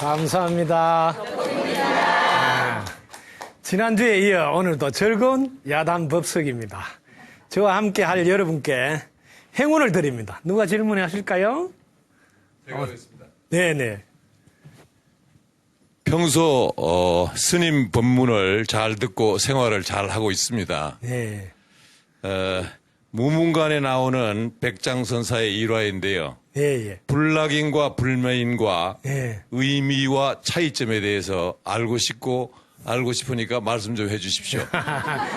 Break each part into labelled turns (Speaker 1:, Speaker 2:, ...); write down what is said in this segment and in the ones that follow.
Speaker 1: 감사합니다. 지난주에 이어 오늘도 즐거운 야단 법석입니다. 저와 함께 할 여러분께 행운을 드립니다. 누가 질문해 하실까요?
Speaker 2: 제가 하겠습니다.
Speaker 1: 네네.
Speaker 2: 평소 스님 법문을 잘 듣고 생활을 잘 하고 있습니다.
Speaker 1: 네.
Speaker 2: 무문관에 나오는 백장선사의 일화인데요.
Speaker 1: 예.
Speaker 2: 불락인과 불매인과
Speaker 1: 예.
Speaker 2: 의미와 차이점에 대해서 알고 싶으니까 말씀 좀 해주십시오.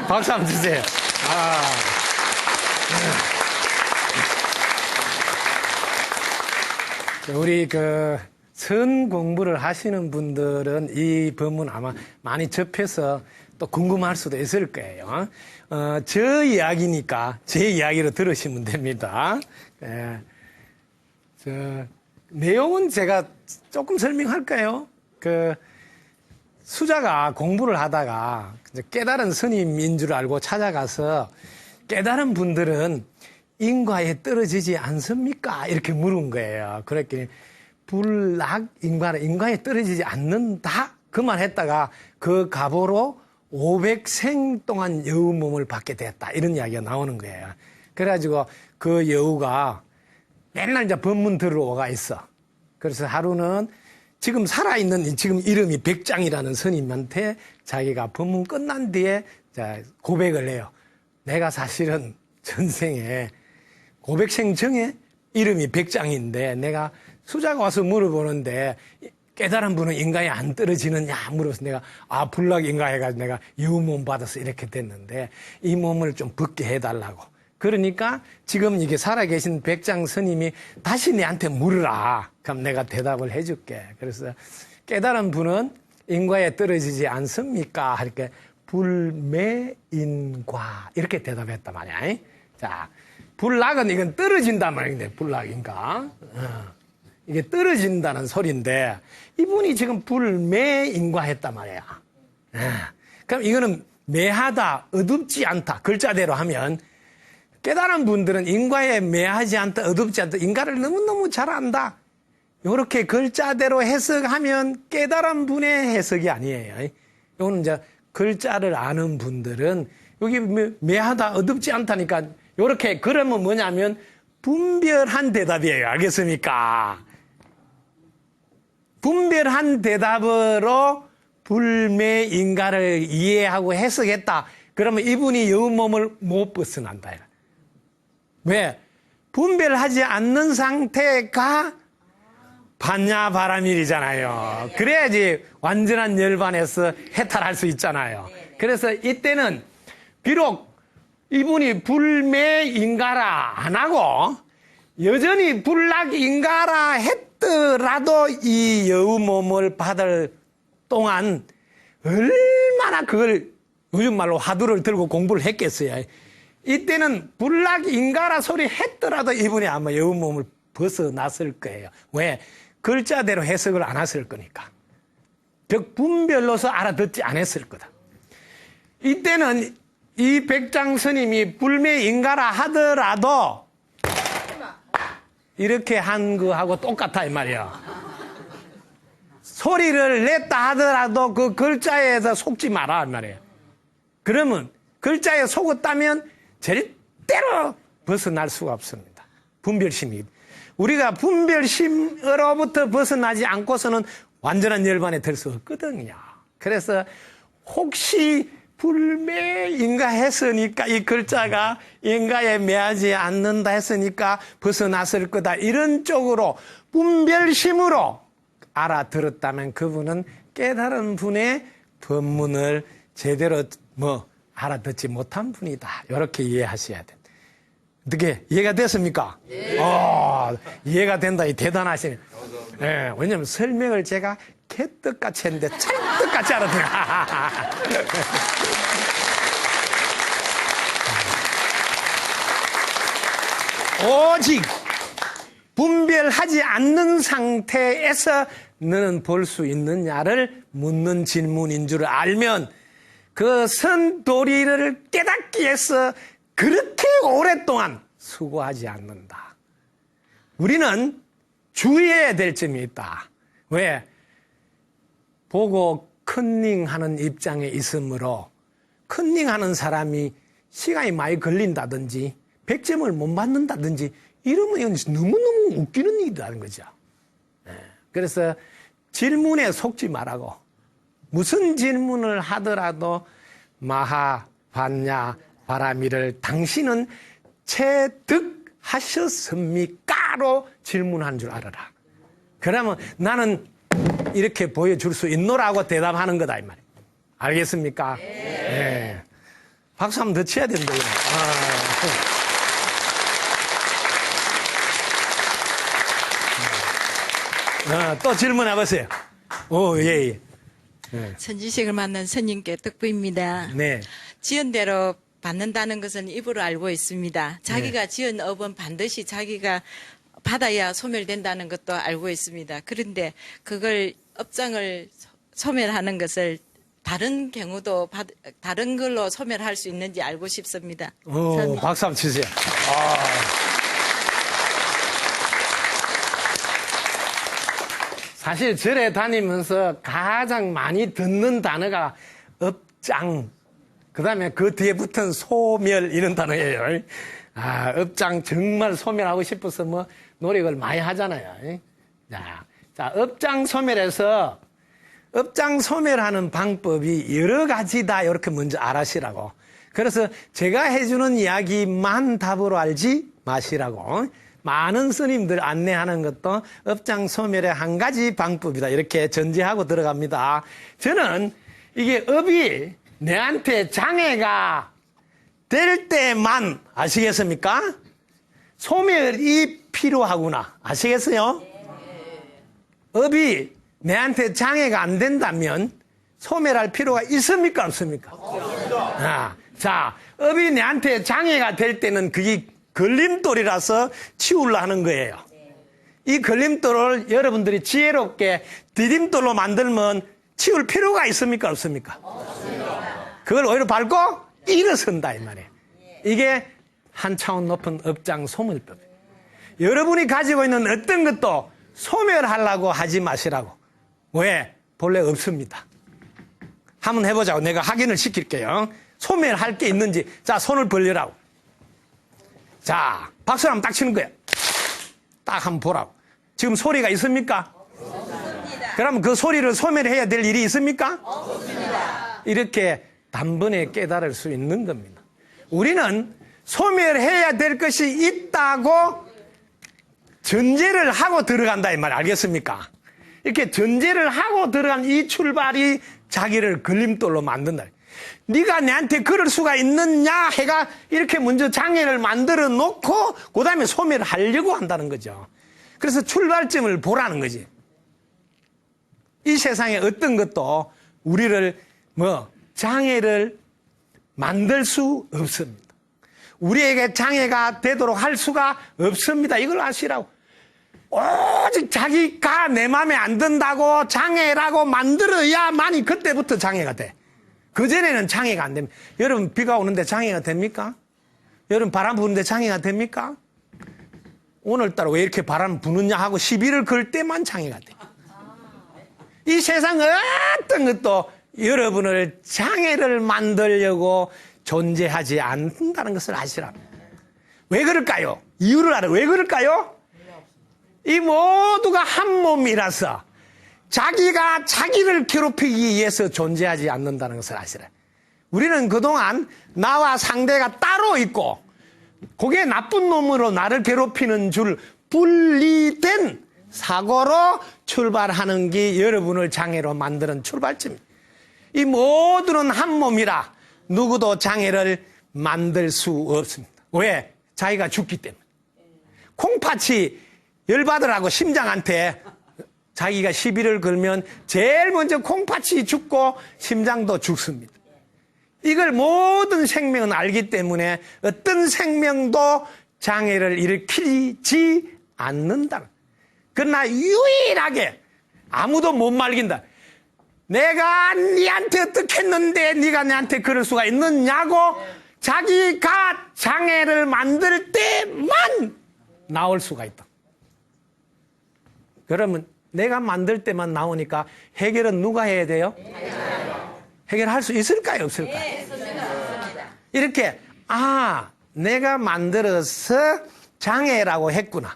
Speaker 1: 박수 한번 주세요. 우리 선 공부를 하시는 분들은 이 법문 아마 많이 접해서 또 궁금할 수도 있을 거예요. 저 이야기니까 제 이야기로 들으시면 됩니다. 내용은 제가 조금 설명할까요? 수자가 공부를 하다가 깨달은 스님인 줄 알고 찾아가서 깨달은 분들은 인과에 떨어지지 않습니까? 이렇게 물은 거예요. 그랬더니 불락 인과에 떨어지지 않는다? 그 말 했다가 그 가보로 500생 동안 여우 몸을 받게 됐다. 이런 이야기가 나오는 거예요. 그래가지고 그 여우가 맨날 이제 법문 들어오가 있어. 그래서 하루는 지금 살아있는 지금 이름이 백장이라는 스님한테 자기가 법문 끝난 뒤에 고백을 해요. 내가 사실은 전생에 500생 전에 이름이 백장인데 내가 수자가 와서 물어보는데 깨달은 분은 인가에 안 떨어지느냐 물어서 내가 불락 인가해가지고 내가 유몸 받아서 이렇게 됐는데 이 몸을 좀 벗게 해달라고. 그러니까 지금 이게 살아계신 백장 스님이 다시 내한테 물으라. 그럼 내가 대답을 해줄게. 그래서 깨달은 분은 인과에 떨어지지 않습니까? 하니까 불매인과 이렇게 대답했단 말이야. 자, 불락은 이건 떨어진단 말인데 불락인가? 이게 떨어진다는 소리인데 이분이 지금 불매인과 했단 말이야. 그럼 이거는 매하다, 어둡지 않다. 글자대로 하면 깨달은 분들은 인과에 매하지 않다, 어둡지 않다. 인과를 너무너무 잘 안다. 이렇게 글자대로 해석하면 깨달은 분의 해석이 아니에요. 이거는 이제 글자를 아는 분들은 여기 매하다, 어둡지 않다니까 이렇게 그러면 뭐냐면 분별한 대답이에요. 알겠습니까? 분별한 대답으로 불매인가를 이해하고 해석했다. 그러면 이분이 여우 몸을 못 벗어난다. 왜? 분별하지 않는 상태가 반야바라밀이잖아요. 그래야지 완전한 열반에서 해탈할 수 있잖아요. 그래서 이때는 비록 이분이 불매인가라 안 하고 여전히 불락인가라 했더라도 이 여우 몸을 받을 동안 얼마나 그걸 요즘 말로 화두를 들고 공부를 했겠어요. 이때는 불락인가라 소리 했더라도 이분이 아마 여우 몸을 벗어났을 거예요. 왜? 글자대로 해석을 안 했을 거니까. 즉 분별로서 알아듣지 않았을 거다. 이때는 이 백장 스님이 불매인가라 하더라도 이렇게 한 거하고 똑같아 이 말이야. 소리를 냈다 하더라도 그 글자에서 속지 마라 이 말이야. 그러면 글자에 속았다면 절대로 벗어날 수가 없습니다. 분별심이. 우리가 분별심으로부터 벗어나지 않고서는 완전한 열반에 들 수 없거든요. 그래서 혹시 불매인가 했으니까 이 글자가 인가에 매하지 않는다 했으니까 벗어났을 거다. 이런 쪽으로 분별심으로 알아들었다면 그분은 깨달은 분의 법문을 제대로 알아듣지 못한 분이다. 이렇게 이해하셔야 돼. 어떻게 이해가 됐습니까? 네. 이해가 된다. 대단하시네. 네, 왜냐면 설명을 제가 개떡같이 했는데 찰떡같이 알아듣네. 오직 분별하지 않는 상태에서 너는 볼 수 있느냐를 묻는 질문인 줄 알면 그 선도리를 깨닫기 위해서 그렇게 오랫동안 수고하지 않는다. 우리는 주의해야 될 점이 있다. 왜? 보고 컨닝하는 입장에 있으므로 컨닝하는 사람이 시간이 많이 걸린다든지 100점을 못 받는다든지 이러면 이건 너무너무 웃기는 일이라는 거죠. 그래서 질문에 속지 말라고 무슨 질문을 하더라도 마하 반야 바라미를 당신은 체득하셨습니까?로 질문한 줄 알아라. 그러면 나는 이렇게 보여줄 수 있노라고 대답하는 거다 이 말이에요. 알겠습니까? 네. 박수 한번 더 쳐야 된다. 또 질문해 보세요. 오, 예.
Speaker 3: 선지식을 만난 스님께 덕부입니다.
Speaker 1: 네.
Speaker 3: 지은 대로 받는다는 것은 입으로 알고 있습니다. 자기가 지은 업은 반드시 자기가 받아야 소멸된다는 것도 알고 있습니다. 그런데 그걸 업장을 소멸하는 것을 다른 경우도 다른 걸로 소멸할 수 있는지 알고 싶습니다.
Speaker 1: 오, 박수 한번 치세요. 사실 절에 다니면서 가장 많이 듣는 단어가 업장, 그 다음에 그 뒤에 붙은 소멸 이런 단어예요. 업장 정말 소멸하고 싶어서 뭐 노력을 많이 하잖아요. 자, 업장 소멸에서 업장 소멸하는 방법이 여러 가지다 이렇게 먼저 알으시라고. 그래서 제가 해주는 이야기만 답으로 알지 마시라고. 많은 스님들 안내하는 것도 업장 소멸의 한 가지 방법이다 이렇게 전제하고 들어갑니다. 저는 이게 업이 내한테 장애가 될 때만 아시겠습니까? 소멸이 필요하구나. 아시겠어요? 업이 내한테 장애가 안 된다면 소멸할 필요가 있습니까? 없습니까? 자, 업이 내한테 장애가 될 때는 그게 걸림돌이라서 치우려 하는 거예요. 이 걸림돌을 여러분들이 지혜롭게 디딤돌로 만들면 치울 필요가 있습니까? 없습니까? 그걸 오히려 밟고 일어선다 이 말이에요. 이게 한 차원 높은 업장 소멸법이에요. 여러분이 가지고 있는 어떤 것도 소멸하려고 하지 마시라고. 왜? 본래 없습니다. 한번 해보자고. 내가 확인을 시킬게요. 소멸할 게 있는지. 자, 손을 벌리라고. 자, 박수를 한번 딱 치는 거예요. 딱 한번 보라고. 지금 소리가 있습니까? 없습니다. 그럼 그 소리를 소멸해야 될 일이 있습니까? 없습니다. 이렇게 단번에 깨달을 수 있는 겁니다. 우리는 소멸해야 될 것이 있다고 전제를 하고 들어간다 이 말 알겠습니까? 이렇게 전제를 하고 들어간 이 출발이 자기를 걸림돌로 만든다. 네가 내한테 그럴 수가 있느냐 해가 이렇게 먼저 장애를 만들어 놓고 그 다음에 소멸을 하려고 한다는 거죠. 그래서 출발점을 보라는 거지. 이 세상에 어떤 것도 우리를 장애를 만들 수 없습니다. 우리에게 장애가 되도록 할 수가 없습니다. 이걸 아시라고. 오직 자기가 내 마음에 안 든다고 장애라고 만들어야만이 그때부터 장애가 돼. 그전에는 장애가 안 됩니다. 여러분 비가 오는데 장애가 됩니까? 여러분 바람 부는데 장애가 됩니까? 오늘따라 왜 이렇게 바람 부느냐 하고 시비를 걸 때만 장애가 돼. 이 세상 어떤 것도 여러분을 장애를 만들려고 존재하지 않는다는 것을 아시라. 왜 그럴까요? 이유를 알아. 왜 그럴까요? 이 모두가 한 몸이라서 자기가 자기를 괴롭히기 위해서 존재하지 않는다는 것을 아시라. 우리는 그동안 나와 상대가 따로 있고 그게 나쁜 놈으로 나를 괴롭히는 줄 분리된 사고로 출발하는 게 여러분을 장애로 만드는 출발점입니다. 이 모두는 한 몸이라 누구도 장애를 만들 수 없습니다. 왜? 자기가 죽기 때문에. 콩팥이 열받으라고 심장한테 자기가 시비를 걸면 제일 먼저 콩팥이 죽고 심장도 죽습니다. 이걸 모든 생명은 알기 때문에 어떤 생명도 장애를 일으키지 않는다. 그러나 유일하게 아무도 못 말긴다. 내가 네한테 어떻게 했는데 네가 내한테 그럴 수가 있느냐고 자기가 장애를 만들 때만 나올 수가 있다. 그러면 내가 만들 때만 나오니까 해결은 누가 해야 돼요? 해결할 수 있을까요? 없을까요? 이렇게 내가 만들어서 장애라고 했구나.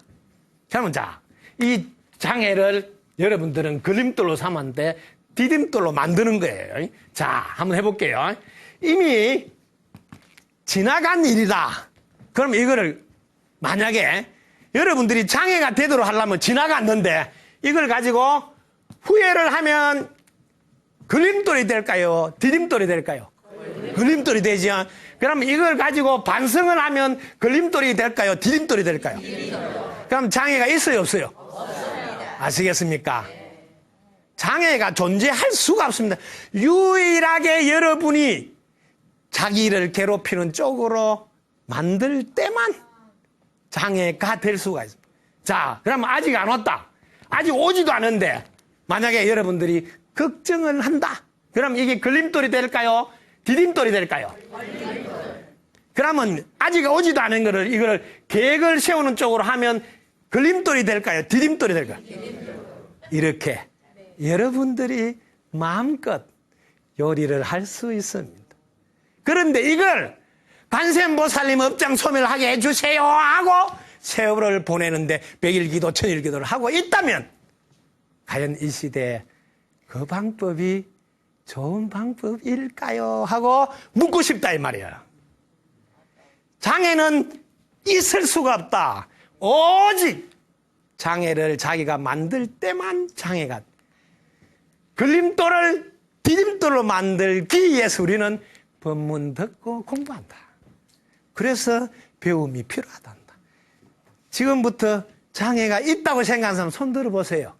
Speaker 1: 그러면 자, 이 장애를 여러분들은 걸림돌로 삼았는데 디딤돌로 만드는 거예요. 자, 한번 해볼게요. 이미 지나간 일이다. 그럼 이거를 만약에 여러분들이 장애가 되도록 하려면 지나갔는데 이걸 가지고 후회를 하면 걸림돌이 될까요? 디딤돌이 될까요? 걸림돌이 되죠. 그럼 이걸 가지고 반성을 하면 걸림돌이 될까요? 디딤돌이 될까요? 그럼 장애가 있어요, 없어요? 아시겠습니까? 장애가 존재할 수가 없습니다. 유일하게 여러분이 자기를 괴롭히는 쪽으로 만들 때만 장애가 될 수가 있습니다. 자, 그러면 아직 안 왔다. 아직 오지도 않은데 만약에 여러분들이 걱정을 한다. 그럼 이게 걸림돌이 될까요? 디딤돌이 될까요? 그러면 아직 오지도 않은 거를 이걸 계획을 세우는 쪽으로 하면 걸림돌이 될까요? 디딤돌이 될까요? 이렇게 여러분들이 마음껏 요리를 할 수 있습니다. 그런데 이걸 관세음보살님 업장 소멸하게 해주세요 하고 세월을 보내는데 100일 기도, 1000일 기도를 하고 있다면 과연 이 시대에 그 방법이 좋은 방법일까요? 하고 묻고 싶다 이 말이에요. 장애는 있을 수가 없다. 오직 장애를 자기가 만들 때만 장애가 걸림돌을 디딤돌로 만들기 위해서 우리는 법문 듣고 공부한다. 그래서 배움이 필요하단다. 지금부터 장애가 있다고 생각하는 사람 손 들어보세요.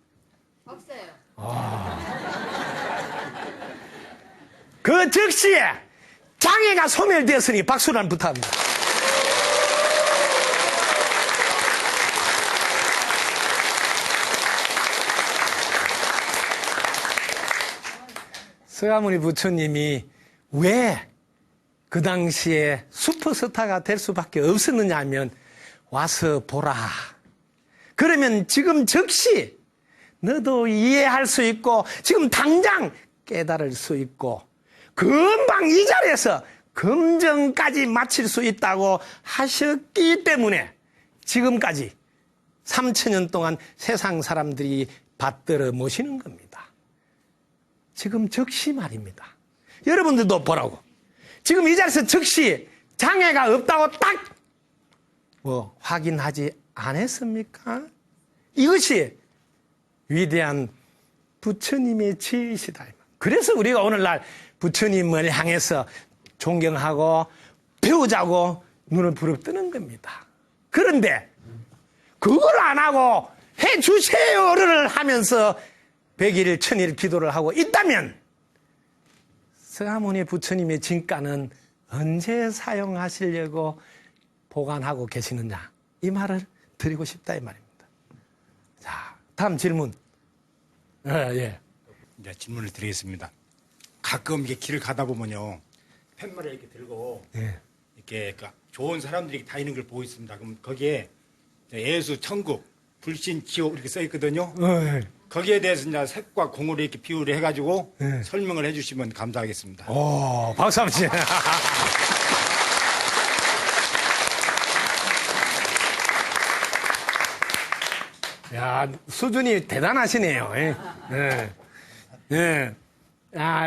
Speaker 1: 없어요. 그 즉시에 장애가 소멸되었으니 박수를 부탁합니다. 서가모니 부처님이 왜 그 당시에 슈퍼스타가 될 수밖에 없었느냐 하면 와서 보라. 그러면 지금 즉시 너도 이해할 수 있고 지금 당장 깨달을 수 있고 금방 이 자리에서 검정까지 마칠 수 있다고 하셨기 때문에 지금까지 3000년 동안 세상 사람들이 받들어 모시는 겁니다. 지금 즉시 말입니다. 여러분들도 보라고. 지금 이 자리에서 즉시 장애가 없다고 딱 확인하지 않았습니까? 이것이 위대한 부처님의 지혜이시다. 그래서 우리가 오늘날 부처님을 향해서 존경하고 배우자고 눈을 부릅뜨는 겁니다. 그런데 그걸 안 하고 해주세요를 하면서 100일, 1000일 기도를 하고 있다면 서가모니 부처님의 진가는 언제 사용하시려고 보관하고 계시느냐 이 말을 드리고 싶다 이 말입니다. 자, 다음 질문. 예.
Speaker 4: 이제 질문을 드리겠습니다. 가끔 이렇게 길을 가다 보면요 팻말을 이렇게 들고 이렇게 좋은 사람들이 다니는 걸 보고 있습니다. 그럼 거기에 예수, 천국, 불신, 지옥 이렇게 써 있거든요. 거기에 대해서 이제 색과 공으로 이렇게 비유를 해가지고 설명을 해주시면 감사하겠습니다.
Speaker 1: 오, 박수 한번 치세요. 야, 수준이 대단하시네요.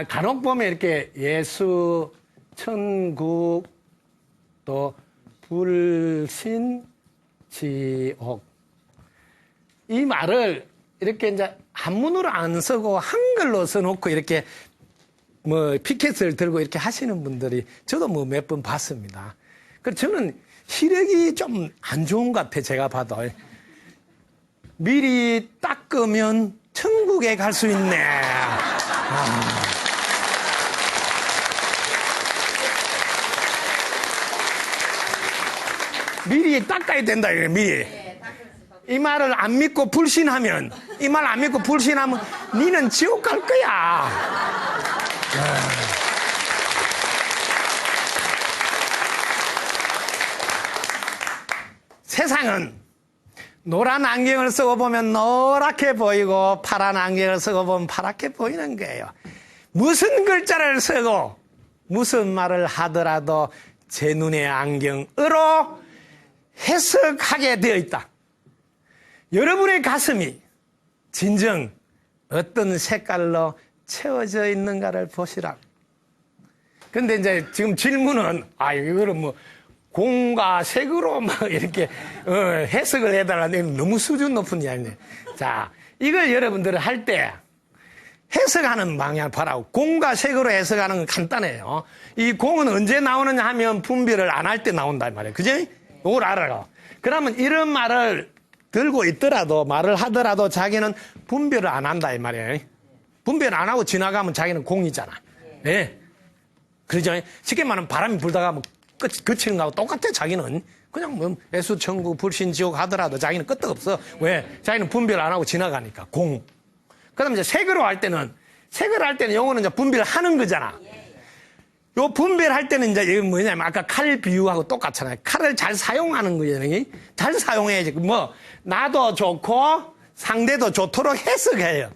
Speaker 1: 간혹 보면 이렇게 예수, 천국, 또 불신, 지옥. 이 말을 이렇게 이제 한문으로 안 쓰고 한글로 써놓고 이렇게 피켓을 들고 이렇게 하시는 분들이 저도 몇 번 봤습니다. 그래서 저는 시력이 좀 안 좋은 것 같아, 제가 봐도. 미리 닦으면 천국에 갈 수 있네. 미리 닦아야 된다, 이래, 미리. 이 말을 안 믿고 불신하면, 이 말 안 믿고 불신하면, 니는 지옥 갈 거야. 세상은 노란 안경을 쓰고 보면 노랗게 보이고 파란 안경을 쓰고 보면 파랗게 보이는 거예요. 무슨 글자를 쓰고 무슨 말을 하더라도 제 눈의 안경으로 해석하게 되어 있다. 여러분의 가슴이 진정 어떤 색깔로 채워져 있는가를 보시라. 근데 이제 지금 질문은, 이거를 뭐, 공과 색으로 막 이렇게, 해석을 해달라는 너무 수준 높은 이야기네. 자, 이걸 여러분들은 할 때 해석하는 방향을 봐라고. 공과 색으로 해석하는 건 간단해요. 이 공은 언제 나오느냐 하면 분별을 안 할 때 나온단 말이에요. 그지? 이걸 알아라. 그러면 이런 말을 들고 있더라도, 말을 하더라도 자기는 분별을 안 한다, 이 말이에요. 분별 안 하고 지나가면 자기는 공이잖아. 예. 그러죠? 쉽게 말하면 바람이 불다가 뭐 그치는 거하고 똑같아, 자기는. 그냥 뭐 애수, 천국, 불신, 지옥 하더라도 자기는 끄떡없어. 왜? 자기는 분별 안 하고 지나가니까. 공. 그 다음에 이제 색으로 할 때는 요거는 이제 분별하는 거잖아. 요 분별할 때는 이제 이게 뭐냐면 아까 칼 비유하고 똑같잖아요. 칼을 잘 사용하는 거잖아요. 잘 사용해야지. 뭐, 나도 좋고 상대도 좋도록 해석해요.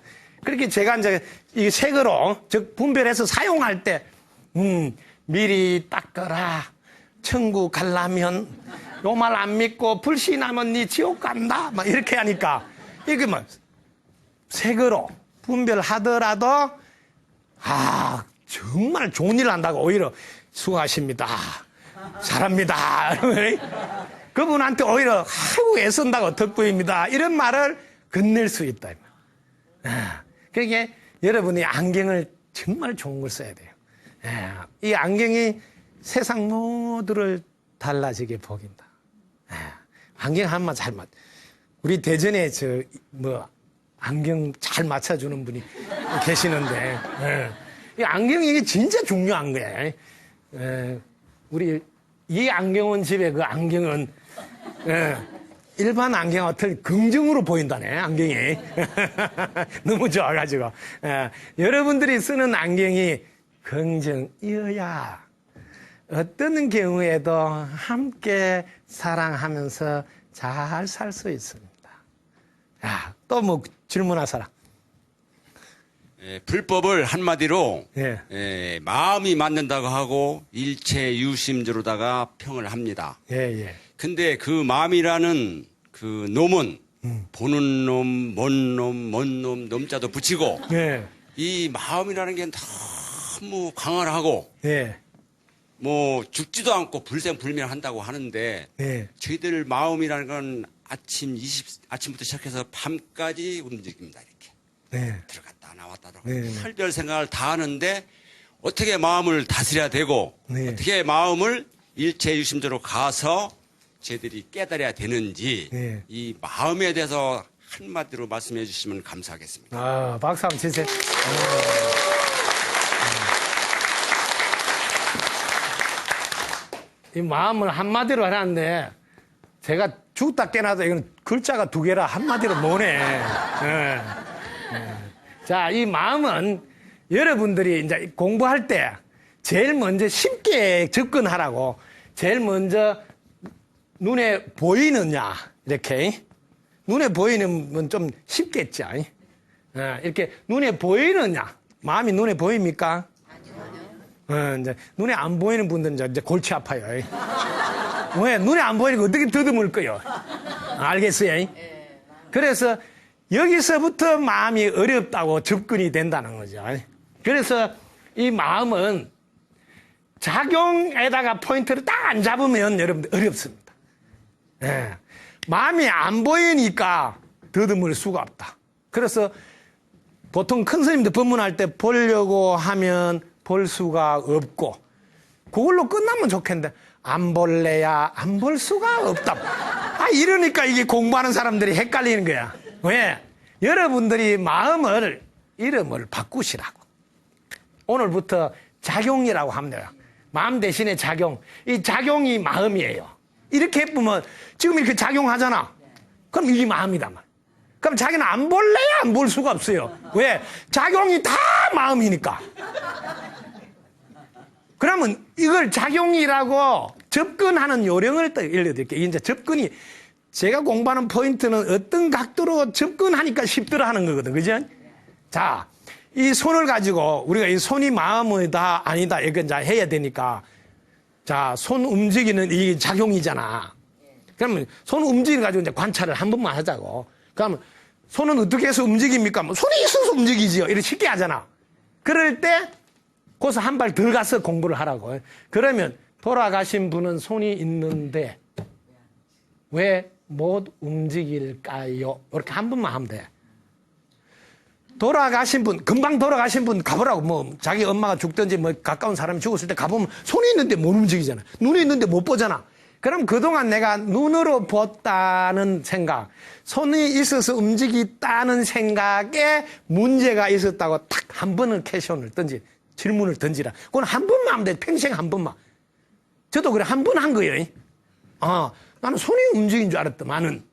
Speaker 1: 그렇게 제가 이제 이 색으로, 즉, 분별해서 사용할 때, 미리 닦아라. 천국 가려면, 요 말 안 믿고 불신하면 니 지옥 간다. 막 이렇게 하니까, 이게 뭐, 색으로 분별하더라도, 정말 좋은 일을 한다고 오히려 수고하십니다. 잘합니다. 그분한테 오히려, 아이고, 애쓴다고 덕분입니다. 이런 말을 건넬 수 있다. 그러니까 여러분이 안경을 정말 좋은 걸 써야 돼요. 이 안경이 세상 모두를 달라지게 복인다. 안경 한마 잘 맞. 우리 대전에 안경 잘 맞춰주는 분이 계시는데, 이 안경이 이게 진짜 중요한 거야. 우리 이 안경은 집에 그 안경은 일반 안경하고 틀린 긍정으로 보인다네, 안경이. 너무 좋아가지고. 여러분들이 쓰는 안경이 긍정이어야 어떤 경우에도 함께 사랑하면서 잘 살 수 있습니다. 또 뭐 질문하사라.
Speaker 5: 불법을 한마디로
Speaker 1: 예.
Speaker 5: 마음이 맞는다고 하고 일체 유심조로다가 평을 합니다.
Speaker 1: 예.
Speaker 5: 근데 그 마음이라는 그 놈은 보는 놈, 먼 놈, 놈자도 붙이고
Speaker 1: 예.
Speaker 5: 이 마음이라는 게 너무 강하고
Speaker 1: 예.
Speaker 5: 뭐 죽지도 않고 불생불멸한다고 하는데
Speaker 1: 예.
Speaker 5: 저희들 마음이라는 건 아침부터 시작해서 밤까지 움직입니다. 이렇게
Speaker 1: 네.
Speaker 5: 들어갔다 나왔다
Speaker 1: 네.
Speaker 5: 별별 생각을 다 하는데 어떻게 마음을 다스려야 되고
Speaker 1: 네.
Speaker 5: 어떻게 마음을 일체유심대로 가서 저희들이 깨달아야 되는지
Speaker 1: 네.
Speaker 5: 이 마음에 대해서 한마디로 말씀해 주시면 감사하겠습니다.
Speaker 1: 박수 한번 치세요. 이 마음을 한마디로 하는데 제가 죽다 깨나도 이건 글자가 2개라 한마디로 뭐네. 자, 이 마음은 여러분들이 이제 공부할 때 제일 먼저 쉽게 접근하라고 제일 먼저 눈에 보이느냐, 이렇게. 눈에 보이는 건 좀 쉽겠죠. 이렇게 눈에 보이느냐. 마음이 눈에 보입니까? 아니요. 이제 눈에 안 보이는 분들은 이제 골치 아파요. 왜? 눈에 안 보이니까 어떻게 더듬을 거요? 알겠어요? 그래서 여기서부터 마음이 어렵다고 접근이 된다는 거죠. 그래서 이 마음은 작용에다가 포인트를 딱 안 잡으면 여러분들 어렵습니다. 마음이 안 보이니까 더듬을 수가 없다. 그래서 보통 큰 스님들 법문할 때 보려고 하면 볼 수가 없고 그걸로 끝나면 좋겠는데 안 볼래야 안 볼 수가 없다. 이러니까 이게 공부하는 사람들이 헷갈리는 거야. 왜? 여러분들이 이름을 바꾸시라고. 오늘부터 작용이라고 합니다. 마음 대신에 작용. 이 작용이 마음이에요. 이렇게 보면 지금 이렇게 작용하잖아. 그럼 이게 마음이다 말. 그럼 자기는 안 볼래야 안 볼 수가 없어요. 왜? 작용이 다 마음이니까. 그러면 이걸 작용이라고 접근하는 요령을 또 알려드릴게요. 이제 접근이 제가 공부하는 포인트는 어떤 각도로 접근하니까 쉽더라 하는 거거든. 그죠? 자, 이 손을 가지고 우리가 이 손이 마음이다 아니다 이거 이제 해야 되니까 자, 손 움직이는 이 작용이잖아. 그러면 손 움직이는 가지고 이제 관찰을 한 번만 하자고. 그러면 손은 어떻게 해서 움직입니까? 뭐 손이 있어서 움직이지요. 이렇게 쉽게 하잖아. 그럴 때 거기서 한 발 더 가서 공부를 하라고. 그러면 돌아가신 분은 손이 있는데 왜 못 움직일까요? 이렇게 한 번만 하면 돼. 돌아가신 분, 금방 돌아가신 분 가보라고. 뭐 자기 엄마가 죽든지 뭐 가까운 사람이 죽었을 때 가보면 손이 있는데 못 움직이잖아. 눈이 있는데 못 보잖아. 그럼 그동안 내가 눈으로 봤다는 생각, 손이 있어서 움직였다는 생각에 문제가 있었다고 탁 한 번을 퀘션을 질문을 던지라. 그건 한 번만 하면 돼. 평생 한 번만. 저도 그래 한 번 한 거예요. 나는 손이 움직인 줄 알았더만은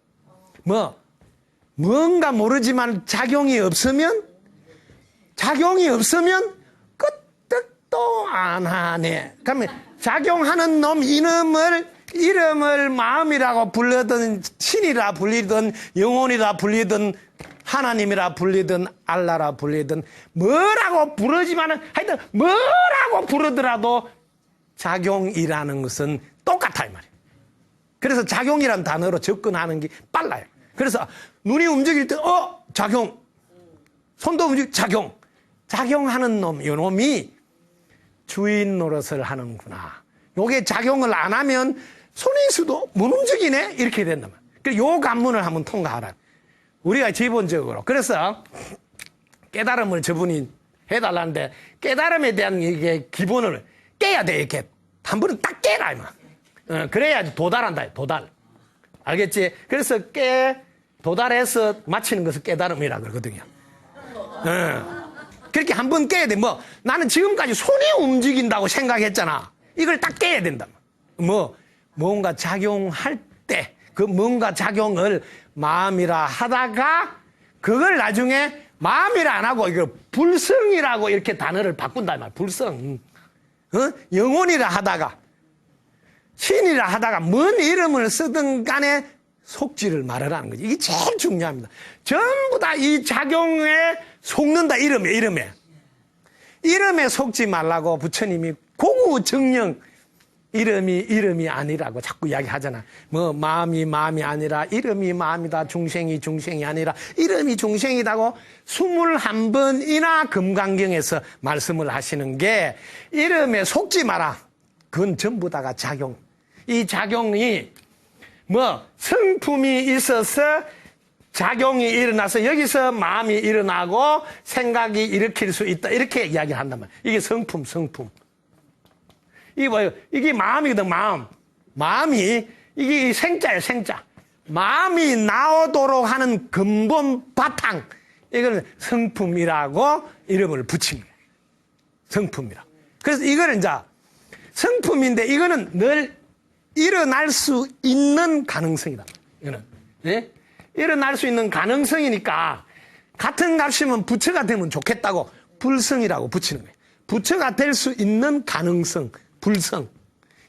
Speaker 1: 뭔가 모르지만 작용이 없으면 끄떡도 안 하네. 그러면 작용하는 놈 이름을 마음이라고 불리든 신이라 불리든 영혼이라 불리든 하나님이라 불리든 알라라 불리든 뭐라고 부르지만은 하여튼 뭐라고 부르더라도 작용이라는 것은 똑같아 이 말이에요. 그래서 작용이라는 단어로 접근하는 게 빨라요. 그래서 눈이 움직일 때 작용, 손도 움직일 작용, 작용하는 놈, 이 놈이 주인 노릇을 하는구나. 요게 작용을 안 하면 손이 있어도 못 움직이네 이렇게 된단 말이에요. 그래서 요 관문을 한번 통과하라. 우리가 기본적으로 그래서 깨달음을 저분이 해달라는데 깨달음에 대한 이게 기본을 깨야 돼. 이렇게 한 번은 딱 깨라 이마. 그래야지 도달한다. 도달. 알겠지? 그래서 도달해서 마치는 것을 깨달음이라 그러거든요. 그렇게 한 번 깨야 돼. 나는 지금까지 손이 움직인다고 생각했잖아. 이걸 딱 깨야 된다. 뭔가 작용할 때, 그 뭔가 작용을 마음이라 하다가, 그걸 나중에 마음이라 안 하고, 이거 불성이라고 이렇게 단어를 바꾼다. 말 불성. 영혼이라 하다가, 신이라 하다가, 뭔 이름을 쓰든 간에 속지를 말하라는 거지. 이게 제일 중요합니다. 전부 다 이 작용에 속는다, 이름에. 이름에 속지 말라고 부처님이 고구정령, 이름이 아니라고 자꾸 이야기하잖아. 마음이 아니라 이름이 마음이다. 중생이 아니라 이름이 중생이다고 21번이나 금강경에서 말씀을 하시는 게 이름에 속지 마라. 그건 전부 다가 작용. 이 작용이 성품이 있어서 작용이 일어나서 여기서 마음이 일어나고 생각이 일으킬 수 있다. 이렇게 이야기를 한단 말이야. 이게 성품. 이게 뭐예요? 이게 마음이거든, 마음. 마음이, 이게 생자예요, 생자. 마음이 나오도록 하는 근본 바탕. 이걸 성품이라고 이름을 붙인 거예요. 성품이라고. 그래서 이거는 이제 성품인데 이거는 늘 일어날 수 있는 가능성이다. 이거는. 예? 일어날 수 있는 가능성이니까 같은 값이면 부처가 되면 좋겠다고 불성이라고 붙이는 거예요. 부처가 될 수 있는 가능성. 불성.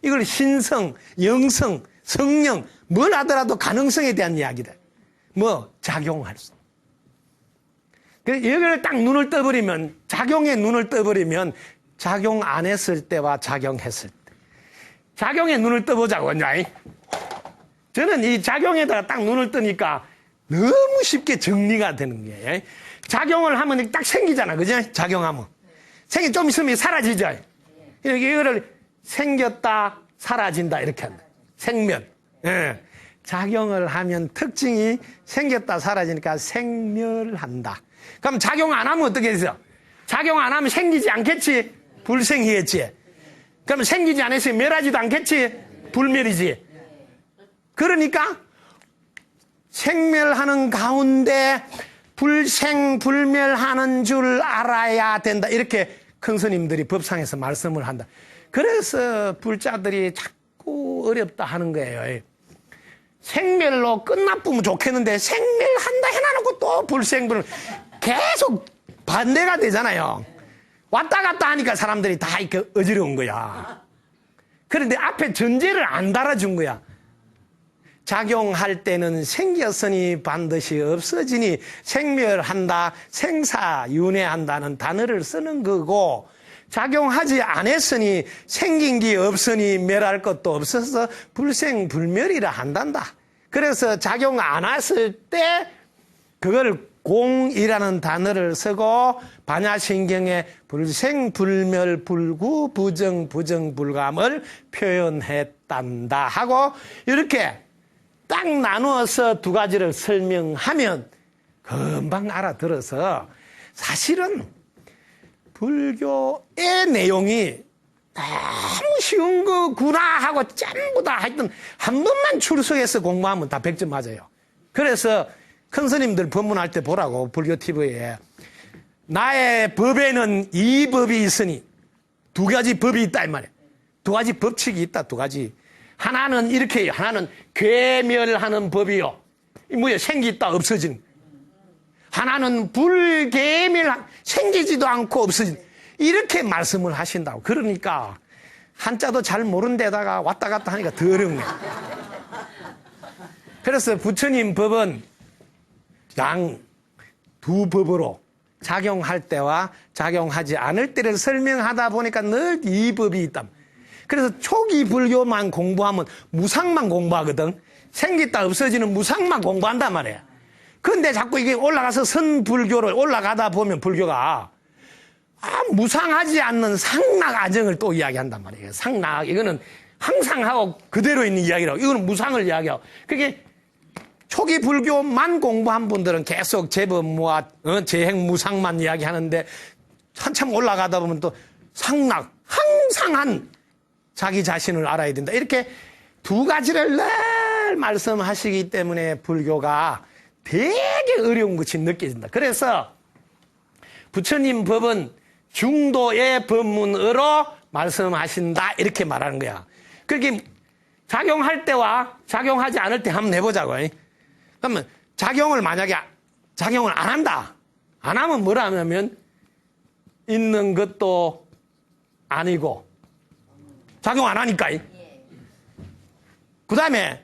Speaker 1: 이걸 신성, 영성, 성령, 뭘 하더라도 가능성에 대한 이야기다. 작용할 수. 여기를 딱 눈을 떠버리면, 작용에 눈을 떠버리면, 작용 안 했을 때와 작용했을 때. 작용에 눈을 떠보자고, 이제. 저는 이 작용에다가 딱 눈을 뜨니까 너무 쉽게 정리가 되는 거예요. 작용을 하면 딱 생기잖아, 그죠? 작용하면. 좀 있으면 사라지죠? 이거를 생겼다, 사라진다, 이렇게 한다. 생멸. 예. 작용을 하면 특징이 생겼다, 사라지니까 생멸한다. 그럼 작용 안 하면 어떻게 되죠? 작용 안 하면 생기지 않겠지? 불생이겠지? 그럼 생기지 않았으면 멸하지도 않겠지? 불멸이지? 그러니까 생멸하는 가운데 불생불멸하는 줄 알아야 된다. 이렇게 큰 스님들이 법상에서 말씀을 한다. 그래서 불자들이 자꾸 어렵다 하는 거예요. 생멸로 끝나쁘면 좋겠는데 생멸한다 해놔놓고 또 불생불 계속 반대가 되잖아요. 왔다 갔다 하니까 사람들이 다 이렇게 어지러운 거야. 그런데 앞에 전제를 안 달아준 거야. 작용할 때는 생겼으니 반드시 없어지니 생멸한다, 생사윤회한다는 단어를 쓰는 거고, 작용하지 않았으니 생긴 게 없으니 멸할 것도 없어서 불생불멸이라 한단다. 그래서 작용 안 했을 때 그걸 공이라는 단어를 쓰고 반야신경에 불생불멸 불구 부정 부정불감을 표현했단다 하고 이렇게 딱 나누어서 두 가지를 설명하면 금방 알아들어서 사실은 불교의 내용이 너무 쉬운 거구나 하고 전부 다 하여튼 한 번만 출석해서 공부하면 다 100점 맞아요. 그래서 큰 스님들 법문할 때 보라고 불교 TV에 나의 법에는 이 법이 있으니 두 가지 법이 있다 이 말이에요. 두 가지 법칙이 있다 두 가지. 하나는 이렇게 해요. 하나는 괴멸하는 법이요. 뭐예요? 생기있다 없어지는. 하나는 불괴멸 생기지도 않고 없어지는. 이렇게 말씀을 하신다고. 그러니까 한자도 잘 모르는 데다가 왔다 갔다 하니까 더 어렵네. 그래서 부처님 법은 양 두 법으로 작용할 때와 작용하지 않을 때를 설명하다 보니까 늘 이 법이 있다. 그래서 초기 불교만 공부하면 무상만 공부하거든. 생겼다 없어지는 무상만 공부한단 말이야. 그런데 자꾸 이게 올라가서 선불교를 올라가다 보면 불교가 무상하지 않는 상락아정을 또 이야기한단 말이에요. 상락 이거는 항상 하고 그대로 있는 이야기라고. 이거는 무상을 이야기하고. 그게 초기 불교만 공부한 분들은 계속 제법무와 재행 무상만 이야기하는데 한참 올라가다 보면 또 상락 항상한 자기 자신을 알아야 된다. 이렇게 두 가지를 늘 말씀하시기 때문에 불교가 되게 어려운 것이 느껴진다. 그래서 부처님 법은 중도의 법문으로 말씀하신다 이렇게 말하는 거야. 그렇게 작용할 때와 작용하지 않을 때 한번 해보자고. 그러면 작용을 만약에 작용을 안 한다. 안 하면 뭐라 하냐면 있는 것도 아니고 작용 안 하니까. 그 다음에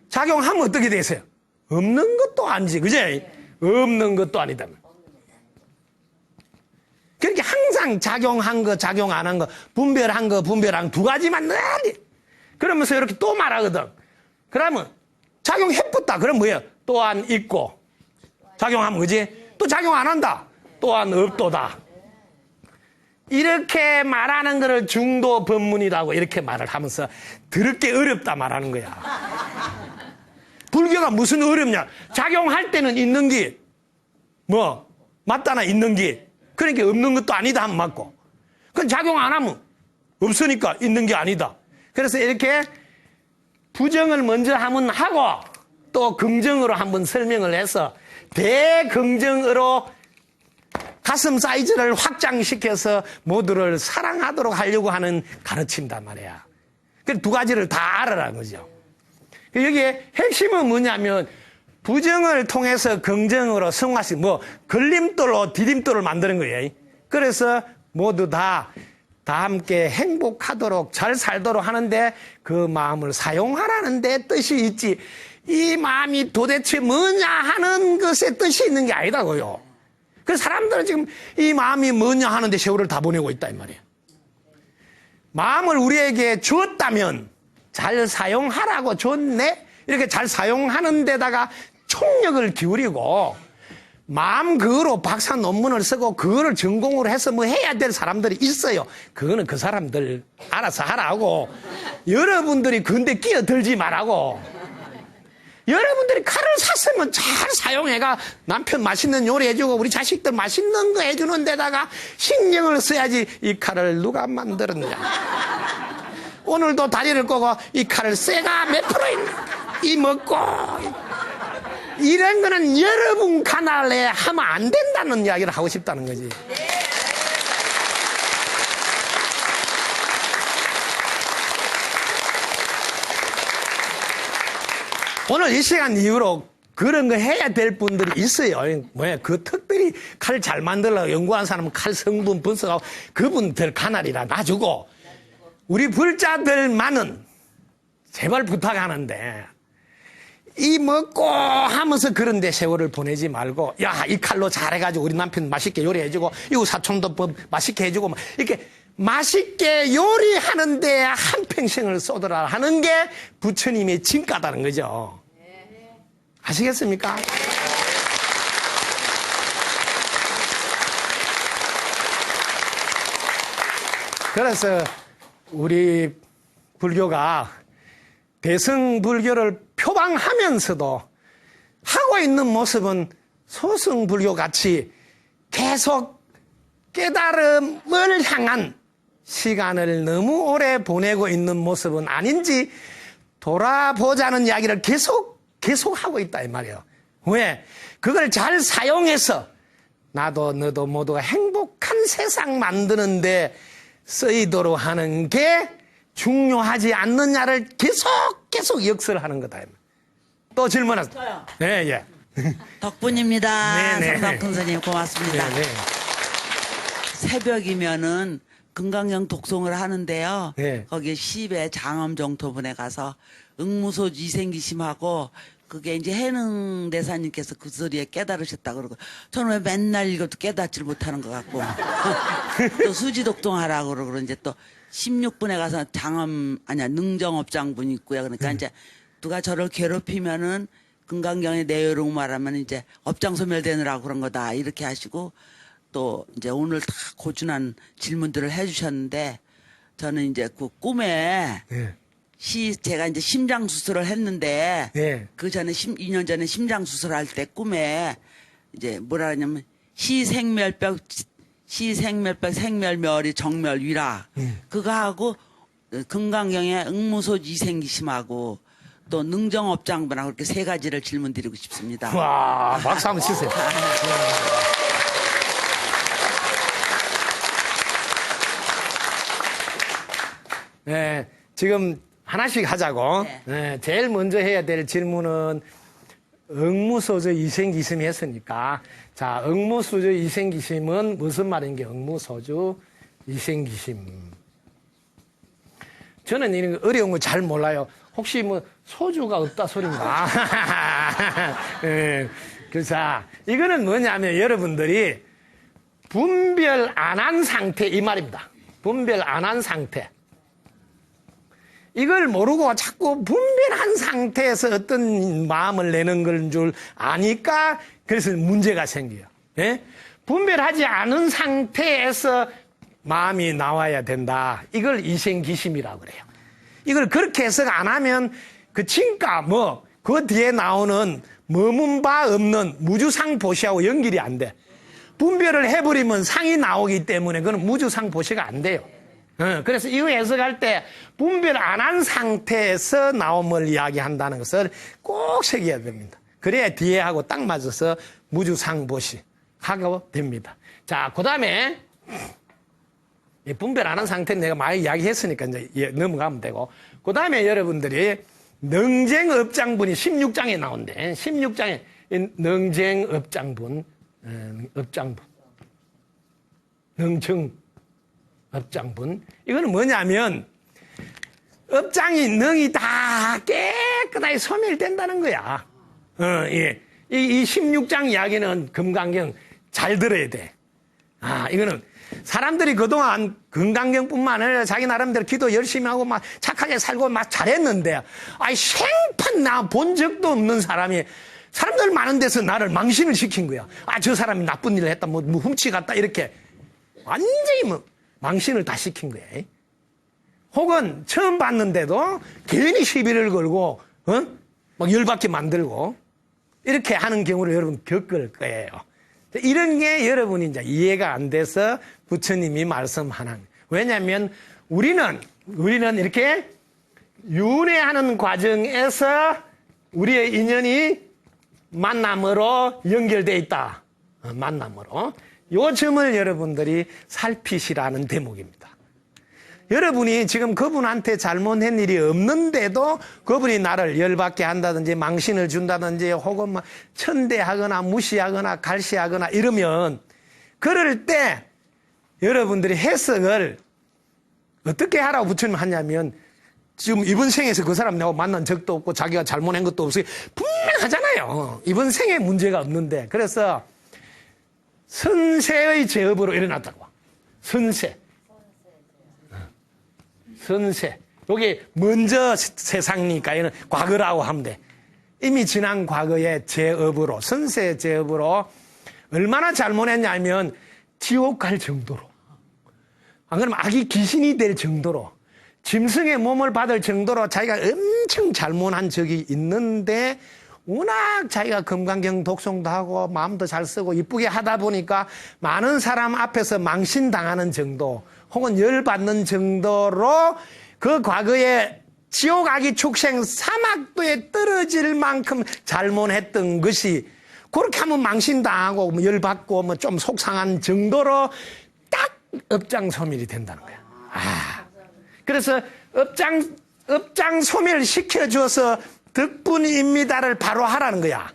Speaker 1: 작용하면 어떻게 되세요? 없는 것도 아니지. 그제? 없는 것도 아니다. 그렇게 항상 작용한 거, 작용 안 한 거, 분별한 거, 분별한 거 두 가지만 늘 그러면서 이렇게 또 말하거든. 그러면 작용해봤다. 그럼 뭐예요? 또한 있고. 작용하면 그지? 또 작용 안 한다. 또한 없도다. 이렇게 말하는 거를 중도 법문이라고 이렇게 말을 하면서 더럽게 어렵다 말하는 거야. 불교가 무슨 어렵냐? 작용할 때는 있는 게 뭐 맞다나 있는 게 그러니까 없는 것도 아니다 하면 맞고 그건 작용 안 하면 없으니까 있는 게 아니다. 그래서 이렇게 부정을 먼저 하면 하고 또 긍정으로 한번 설명을 해서 대긍정으로 가슴 사이즈를 확장시켜서 모두를 사랑하도록 하려고 하는 가르침단 말이야. 그 두 가지를 다 알아라는 거죠. 여기에 핵심은 뭐냐면 부정을 통해서 긍정으로 승화시 걸림돌로 디딤돌을 만드는 거예요. 그래서 모두 다 함께 행복하도록 잘 살도록 하는데 그 마음을 사용하라는 데 뜻이 있지. 이 마음이 도대체 뭐냐 하는 것에 뜻이 있는 게 아니다고요. 그 사람들은 지금 이 마음이 뭐냐 하는데 세월을 다 보내고 있다 이 말이에요. 마음을 우리에게 주었다면 잘 사용하라고 줬네. 이렇게 잘 사용하는 데다가 총력을 기울이고 마음 그거로 박사 논문을 쓰고 그거를 전공으로 해서 뭐 해야 될 사람들이 있어요. 그거는 그 사람들 알아서 하라고. 여러분들이 근데 끼어들지 말라고. 여러분들이 칼을 샀으면 잘 사용해가 남편 맛있는 요리 해주고 우리 자식들 맛있는 거 해주는 데다가 신경을 써야지. 이 칼을 누가 만들었냐. 오늘도 다리를 꼬고 이 칼을 쇠가 몇 프로 있나. 이 먹고. 이런 거는 여러분 가날에 하면 안 된다는 이야기를 하고 싶다는 거지. 오늘 이 시간 이후로 그런 거 해야 될 분들이 있어요. 그 특별히 칼 잘 만들려고 연구한 사람은 칼 성분 분석하고 그분들 가날이라 놔주고 우리 불자들만은 제발 부탁하는데 이 먹고 하면서 그런데 세월을 보내지 말고, 야, 이 칼로 잘해가지고 우리 남편 맛있게 요리해주고, 이거 사촌도 맛있게 해주고, 막 이렇게 맛있게 요리하는데 한평생을 쏟으라 하는 게 부처님의 진가다는 거죠. 아시겠습니까? 그래서 우리 불교가 대승불교를 표방하면서도 하고 있는 모습은 소승불교 같이 계속 깨달음을 향한 시간을 너무 오래 보내고 있는 모습은 아닌지 돌아보자는 이야기를 계속 하고 있다 이 말이에요. 왜? 그걸 잘 사용해서 나도 너도 모두가 행복한 세상 만드는데 쓰이도록 하는 게 중요하지 않느냐를 계속 역설하는 거다. 또 질문하세요. 네, 예.
Speaker 6: 덕분입니다.
Speaker 1: 네네.
Speaker 6: 삼광큰 스님 고맙습니다.
Speaker 1: 네, 네.
Speaker 6: 새벽이면은 금강경 독송을 하는데요.
Speaker 1: 네.
Speaker 6: 거기에 시배 장엄정토분에 가서 응무소 이생기심하고 그게 이제 해능 대사님께서 그 소리에 깨달으셨다 그러고 저는 왜 맨날 읽어도 깨닫지를 못하는 것 같고 또 수지독동하라고 그러고 이제 또 16분에 가서 능정업장분 있고요. 그러니까 이제 누가 저를 괴롭히면은 금강경의 내요록 말하면 이제 업장 소멸되느라고 그런 거다 이렇게 하시고 또 이제 오늘 다 고준한 질문들을 해주셨는데 저는 이제 그 꿈에
Speaker 1: 네.
Speaker 6: 제가 이제 심장 수술을 했는데
Speaker 1: 네.
Speaker 6: 그 전에 2년 전에 심장 수술할 때 꿈에 이제 뭐라 하냐면 시생멸벽 생멸멸이 정멸위라 그거 하고 금강경의 응무소 이생기심하고 또 능정업장분하고 이렇게 세 가지를 질문드리고 싶습니다.
Speaker 1: 와, 박수 한번 치세요. 네, 지금 하나씩 하자고.
Speaker 6: 네.
Speaker 1: 네, 제일 먼저 해야 될 질문은 응무소저 이생기심이 했으니까. 자, 응무소저 이생기심은 무슨 말인 게 응무소저 이생기심. 저는 이런 거 어려운 거 잘 몰라요. 혹시 뭐 소주가 없다 소린가? 네, 그래서 이거는 뭐냐면 여러분들이 분별 안 한 상태 이 말입니다. 분별 안 한 상태. 이걸 모르고 자꾸 분별한 상태에서 어떤 마음을 내는 걸 줄 아니까 그래서 문제가 생겨요. 예? 분별하지 않은 상태에서 마음이 나와야 된다. 이걸 이생기심이라고 그래요. 이걸 그렇게 해석 안 하면 그 진가 그 뒤에 나오는 머문 바 없는 무주상보시하고 연결이 안 돼. 분별을 해버리면 상이 나오기 때문에 그건 무주상보시가 안 돼요. 그래서 이거 해석할 때 분별 안 한 상태에서 나옴을 이야기한다는 것을 꼭 새겨야 됩니다. 그래야 뒤에 하고 딱 맞아서 무주상보시 하고 됩니다. 자, 그 다음에 분별 안 한 상태는 내가 많이 이야기했으니까 이제 넘어가면 되고 그 다음에 여러분들이 능쟁업장분이 16장에 나온대. 16장에 능쟁업장분 능청 업장분. 이거는 뭐냐면 업장이 능이 다 깨끗하게 소멸된다는 거야. 예. 이 16장 이야기는 금강경 잘 들어야 돼. 이거는 사람들이 그동안 금강경뿐만 아니라 자기 나름대로 기도 열심히 하고 막 착하게 살고 막 잘했는데 생판 나 본 적도 없는 사람이 사람들 많은 데서 나를 망신을 시킨 거야. 저 사람이 나쁜 일을 했다, 뭐 훔치 갔다 이렇게 완전히 망신을 다 시킨 거야. 혹은 처음 봤는데도 괜히 시비를 걸고 막 열받게 만들고 이렇게 하는 경우를 여러분 겪을 거예요. 이런 게 여러분이 이제 이해가 안 돼서 부처님이 말씀하는. 왜냐하면 우리는 이렇게 윤회하는 과정에서 우리의 인연이 만남으로 연결되어 있다. 만남으로. 요 점을 여러분들이 살피시라는 대목입니다. 여러분이 지금 그분한테 잘못한 일이 없는데도 그분이 나를 열받게 한다든지 망신을 준다든지 혹은 막 천대하거나 무시하거나 갈시하거나 이러면 그럴 때 여러분들이 해석을 어떻게 하라고 부처님 하냐면 지금 이번 생에서 그 사람 내가 만난 적도 없고 자기가 잘못한 것도 없어요. 분명히 분명하잖아요. 이번 생에 문제가 없는데. 그래서 선세의 제업으로 일어났다고. 선세. 선세. 여기 먼저 세상이니까 이는 과거라고 하면 돼. 이미 지난 과거의 제업으로, 선세 제업으로 얼마나 잘못했냐면 지옥 갈 정도로. 안 그러면 아기 귀신이 될 정도로, 짐승의 몸을 받을 정도로 자기가 엄청 잘못한 적이 있는데 워낙 자기가 금강경 독송도 하고 마음도 잘 쓰고 이쁘게 하다 보니까 많은 사람 앞에서 망신당하는 정도 혹은 열받는 정도로 그 과거에 지옥 아기 축생 사막도에 떨어질 만큼 잘못했던 것이 그렇게 하면 망신당하고 뭐 열받고 뭐 좀 속상한 정도로 딱 업장소멸이 된다는 거야. 그래서 업장 소멸 시켜줘서 덕분입니다를 바로 하라는 거야.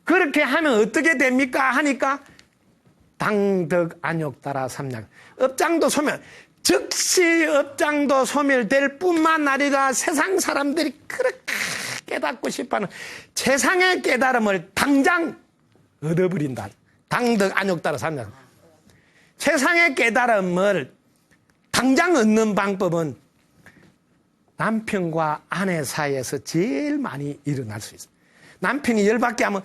Speaker 1: 그렇게 하면 어떻게 됩니까? 하니까 당덕 안욕 따라 삼약. 업장도 소멸. 즉시 업장도 소멸될 뿐만 아니라 세상 사람들이 그렇게 깨닫고 싶어하는 세상의 깨달음을 당장 얻어버린다. 당덕 안욕 따라 삼약. 세상의 깨달음을 당장 얻는 방법은 남편과 아내 사이에서 제일 많이 일어날 수 있습니다. 남편이 열받게 하면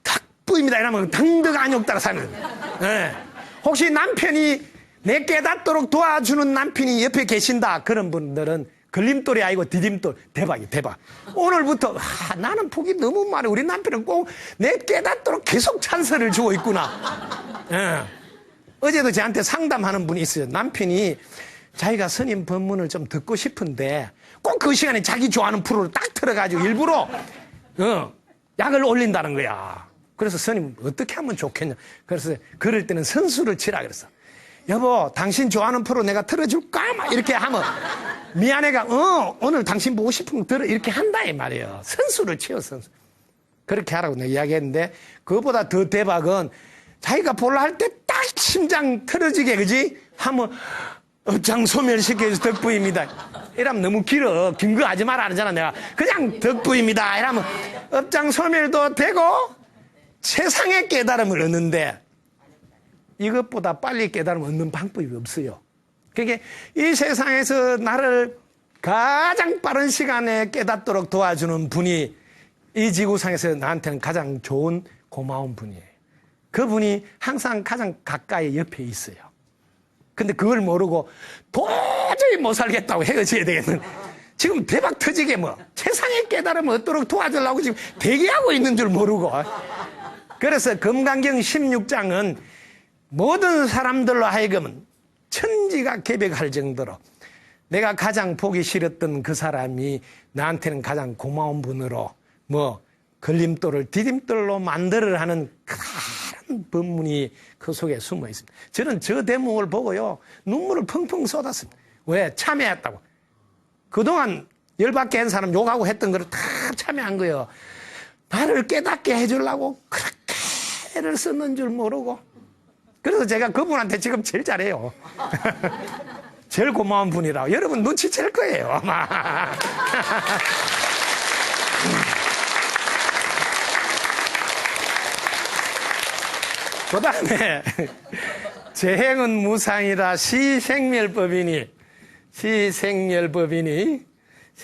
Speaker 1: 탁부입니다 이러면 당덕 안욕 따라 사는 거예요. 네. 혹시 남편이 내 깨닫도록 도와주는 남편이 옆에 계신다 그런 분들은 걸림돌이 아니고 디딤돌. 대박이에요. 대박. 오늘부터 나는 복이 너무 많아. 우리 남편은 꼭 내 깨닫도록 계속 찬스를 주고 있구나. 네. 어제도 저한테 상담하는 분이 있어요. 남편이 자기가 스님 법문을 좀 듣고 싶은데 꼭 그 시간에 자기 좋아하는 프로를 딱 틀어가지고 일부러 약을 올린다는 거야. 그래서 스님 어떻게 하면 좋겠냐. 그래서 그럴 때는 선수를 치라 그랬어. 여보 당신 좋아하는 프로 내가 틀어줄까? 막 이렇게 하면 미안해가 오늘 당신 보고 싶은 거 들어 이렇게 한다 이 말이에요. 선수를 치워 선수. 그렇게 하라고 내가 이야기했는데 그것보다 더 대박은 자기가 볼라 할 때 딱 심장 틀어지게 그지? 하면 업장 소멸시켜서 덕부입니다. 이러면 너무 길어. 긴 거 하지 마라 하잖아 내가. 그냥 덕부입니다. 이러면 업장 소멸도 되고 세상의 깨달음을 얻는데 이것보다 빨리 깨달음을 얻는 방법이 없어요. 그게 이 세상에서 나를 가장 빠른 시간에 깨닫도록 도와주는 분이 이 지구상에서 나한테는 가장 좋은 고마운 분이에요. 그분이 항상 가장 가까이 옆에 있어요. 근데 그걸 모르고 도저히 못 살겠다고 헤어져야 되겠는. 지금 대박 터지게 뭐 세상의 깨달음을 얻도록 도와주려고 지금 대기하고 있는 줄 모르고. 그래서 금강경 16장은 모든 사람들로 하여금은 천지가 개벽할 정도로 내가 가장 보기 싫었던 그 사람이 나한테는 가장 고마운 분으로 뭐 걸림돌을 디딤돌로 만들어 하는 큰 법문이 그 속에 숨어 있습니다. 저는 저 대목을 보고요 눈물을 펑펑 쏟았습니다. 왜? 참여했다고. 그동안 열받게 한 사람 욕하고 했던 걸 다 참여한 거예요. 나를 깨닫게 해주려고 그렇게 애를 썼는 줄 모르고. 그래서 제가 그분한테 지금 제일 잘해요. 제일 고마운 분이라고. 여러분 눈치챌 거예요 아마. 그 다음에 재행은 무상이라 시생멸법이니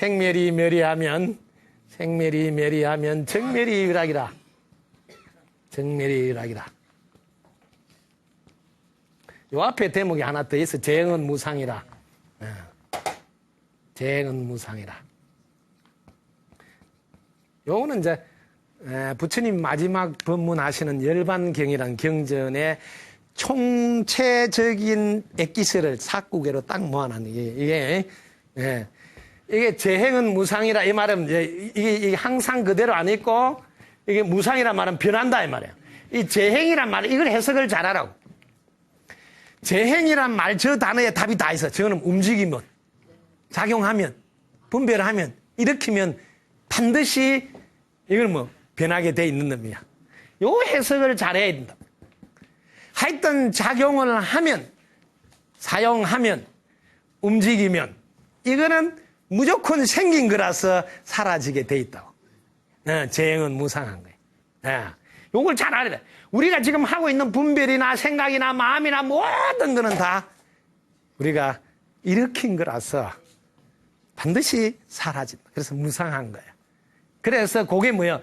Speaker 1: 생멸이 멸이하면 정멸이 유락이라. 요 앞에 대목이 하나 더 있어. 재행은 무상이라. 재행은 무상이라. 요거는 이제 부처님 마지막 법문하시는 열반경이란 경전의 총체적인 액기스를 사구개로 딱 모아놨는 이게 재행은 무상이라 이 말은 이게 항상 그대로 안 있고 이게 무상이란 말은 변한다 이 말이에요. 이 재행이란 말 이걸 해석을 잘하라고. 재행이란 말 저 단어에 답이 다 있어. 저는 움직이면 작용하면 분별하면 일으키면 반드시 이걸 뭐 변하게 돼 있는 놈이야. 요 해석을 잘해야 된다. 하여튼 작용을 하면 사용하면 움직이면 이거는 무조건 생긴 거라서 사라지게 돼 있다고. 재행은 무상한 거예요. 요걸 잘 알아야 돼. 우리가 지금 하고 있는 분별이나 생각이나 마음이나 모든 거는 다 우리가 일으킨 거라서 반드시 사라진다. 그래서 무상한 거예요. 그래서 그게 뭐예요?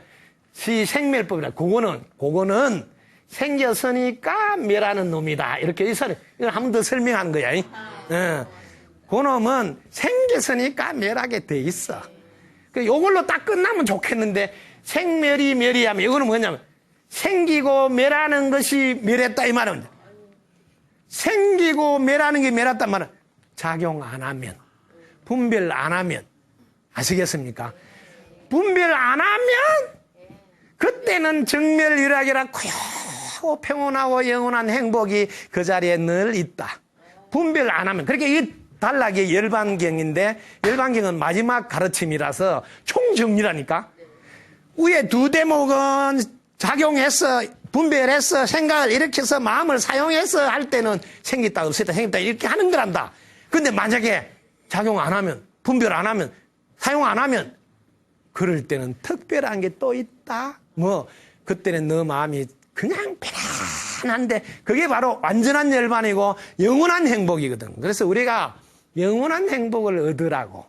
Speaker 1: 시생멸법이라. 그거는 생겼으니까 멸하는 놈이다. 이렇게 이걸 한 번 더 설명하는 거야. 그놈은 생겼으니까 멸하게 돼 있어. 요걸로 딱 끝나면 좋겠는데 생멸이 멸이하면 이거는 뭐냐면 생기고 멸하는 것이 멸했다 이 말은 생기고 멸하는 게 멸했단 말은 작용 안 하면 분별 안 하면 아시겠습니까? 분별 안 하면 그때는 정멸유락이라 고요하고 평온하고 영원한 행복이 그 자리에 늘 있다. 분별 안 하면 그렇게 이 단락이 열반경인데 열반경은 마지막 가르침이라서 총정리라니까. 위에 두 대목은 작용해서 분별해서 생각을 일으켜서 마음을 사용해서 할 때는 생겼다 없었다 생겼다 이렇게 하는 거란다. 근데 만약에 작용 안 하면 분별 안 하면 사용 안 하면 그럴 때는 특별한 게 또 있다. 뭐 그때는 너 마음이 그냥 편안한데 그게 바로 완전한 열반이고 영원한 행복이거든. 그래서 우리가 영원한 행복을 얻으라고.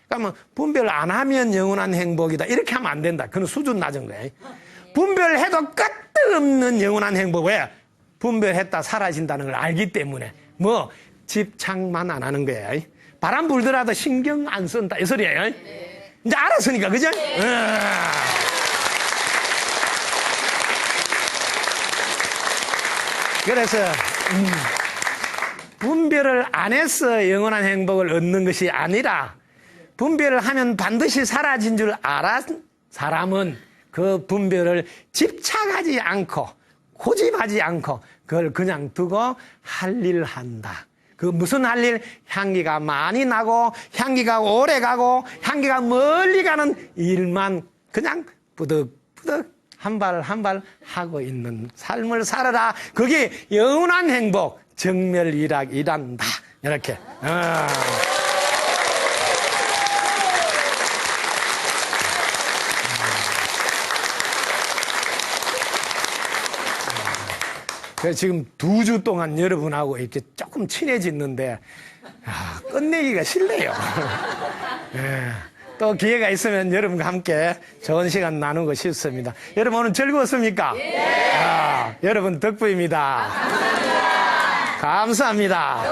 Speaker 1: 그러니까 분별 안 하면 영원한 행복이다. 이렇게 하면 안 된다. 그건 수준 낮은 거예요. 분별해도 끝없는 영원한 행복. 왜? 분별했다 사라진다는 걸 알기 때문에 뭐 집착만 안 하는 거예요. 바람 불더라도 신경 안 쓴다. 이 소리예요. 이제 알았으니까 그죠? 그래서 분별을 안 해서 영원한 행복을 얻는 것이 아니라 분별을 하면 반드시 사라진 줄 알았 사람은 그 분별을 집착하지 않고 고집하지 않고 그걸 그냥 두고 할 일 한다. 그 무슨 할 일? 향기가 많이 나고 향기가 오래 가고 향기가 멀리 가는 일만 그냥 뿌득뿌득 한 발 한 발 하고 있는 삶을 살아라. 그게 영원한 행복, 정멸일학이란다. 이렇게. 그래서 지금 2주 동안 여러분하고 이렇게 조금 친해졌는데 끝내기가 싫네요. 예. 또 기회가 있으면 여러분과 함께 좋은 시간 나누고 싶습니다. 여러분 오늘 즐거웠습니까? 여러분 덕분입니다. 감사합니다.